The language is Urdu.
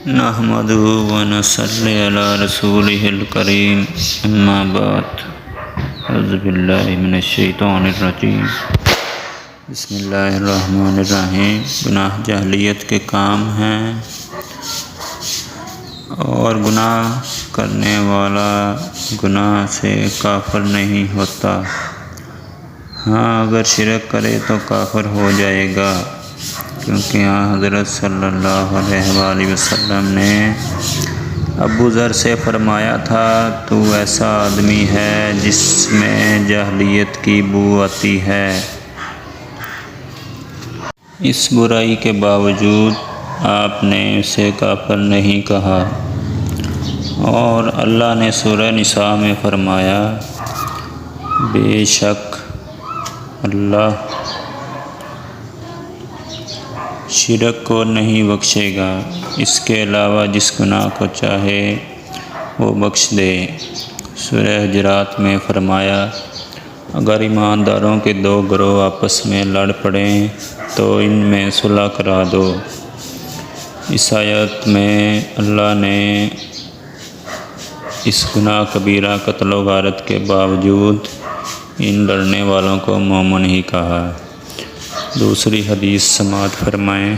نحمده ونصلي على رسوله الكريم اما بعد اعوذ باللہ من الشیطان الرجیم بسم اللہ الرحمن الرحیم۔ گناہ جاہلیت کے کام ہیں اور گناہ کرنے والا گناہ سے کافر نہیں ہوتا۔ ہاں اگر شرک کرے تو کافر ہو جائے گا، کیونکہ یہاں حضرت صلی اللہ علیہ وآلہ وسلم نے ابو ذر سے فرمایا تھا، تو ایسا آدمی ہے جس میں جاہلیت کی بو آتی ہے۔ اس برائی کے باوجود آپ نے اسے کافر نہیں کہا، اور اللہ نے سورہ نساء میں فرمایا، بے شک اللہ شرک کو نہیں بخشے گا، اس کے علاوہ جس گناہ کو چاہے وہ بخش دے۔ سورہ حجرات میں فرمایا، اگر ایمانداروں کے دو گروہ آپس میں لڑ پڑیں تو ان میں صلح کرا دو۔ اس آیت میں اللہ نے اس گناہ کبیرہ قتل و غارت کے باوجود ان لڑنے والوں کو مومن ہی کہا۔ دوسری حدیث سماعت فرمائیں۔